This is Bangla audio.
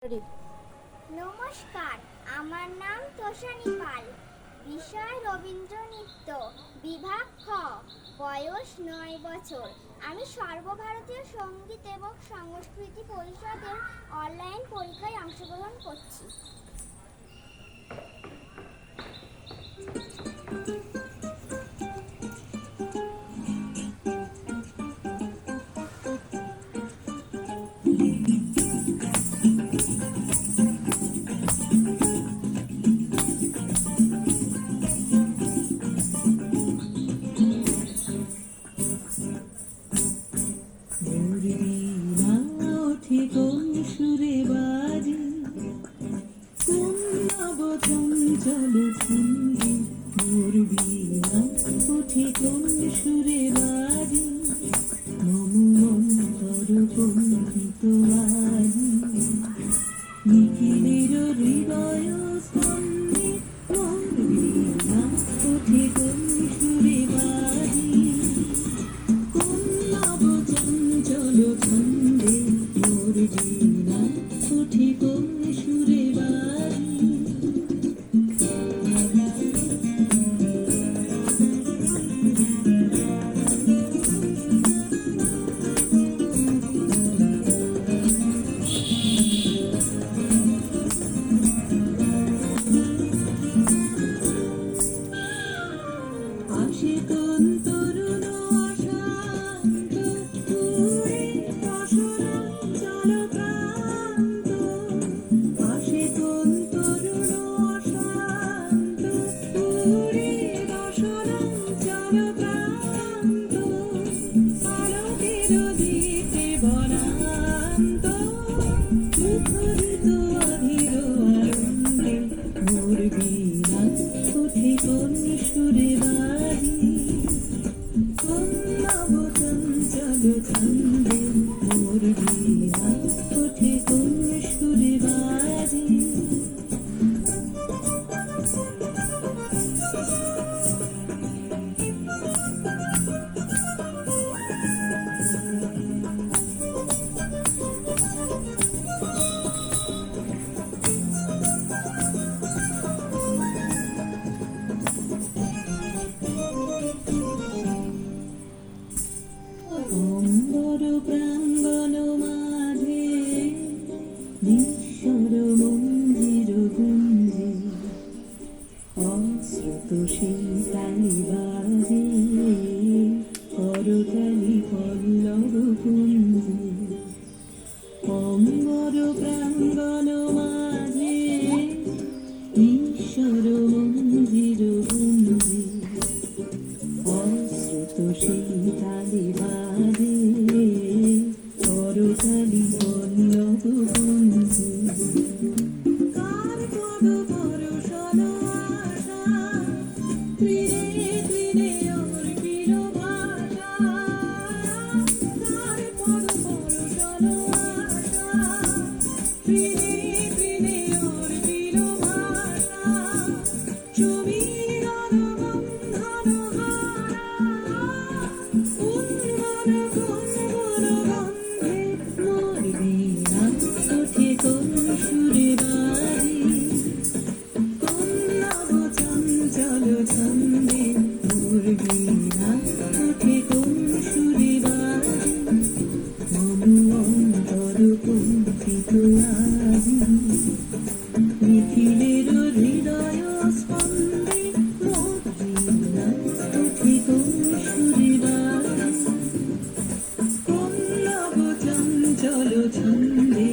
নমস্কার, আমার নাম তোষানী পাল। বিষয় রবীন্দ্র নৃত্য, বিভাগ খ, বয়স 9 বছর। আমি সর্বভারতীয় সঙ্গীত এবং সংস্কৃতি পরিষদের অনলাইন পরীক্ষায় অংশগ্রহণ করছি। কোন সুরে বাজে কোন নবচঞ্চল ছন্দে মোর বীণা উঠে কোন সুরে বাজে মম অন্তর কম্পিত আজি নিখিলের হৃদয় স্পন্দে মোর বীণা উঠে কোন সুরে বাজে কোন নবচঞ্চল ছন্দে মোর বীণা উঠে কোন সুরে বাজে আসে কোন তরুণ অশান্ত উড়ে বসনাঞ্চল প্রান্ত আসে কোন তরুণ অশান্ত উড়ে বসনাঞ্চল প্রান্ত আলোকের দিকে বনান্ত মুখরিত অধীর আনন্দে মোর বীণা উঠে কোন সুরে বাজে কোন নবচঞ্চল ছন্দে মোর বীণা উঠে কোন সুরে বাজে অম্বর প্রাঙ্গণ মাঝে নিঃস্বর মন্দির গুঞ্জে অশ্রুত সেই তালি বাজে করতালি পল্লব কুঞ্জে অম্বর প্রাঙ্গণ মাঝে নিঃস্বর মন্দির গুঞ্জে অশ্রুত সেই তালি বাজে করতালি পল্লব কুঞ্জে কার পদ পরশন আশা তীরে তীরে অর্পিল ভাষা কার পদ পরশন আশা তীরে তীরে অর্পিল ভাষা সমীরণ বন্ধন হারা উন্মন কুঞ্জর গন্ধে মোর বীণা উঠে কোন সুরে বাজে কোন নবচঞ্চল ছন্দে মোর বীণা উঠে কোন সুরে বাজে মম অন্তর কম্পিত আজি নিখিলের হৃদয় স্পন্দে মোর বীণা উঠে কোন সুরে বাজে কোন নবচঞ্চল ছন্দে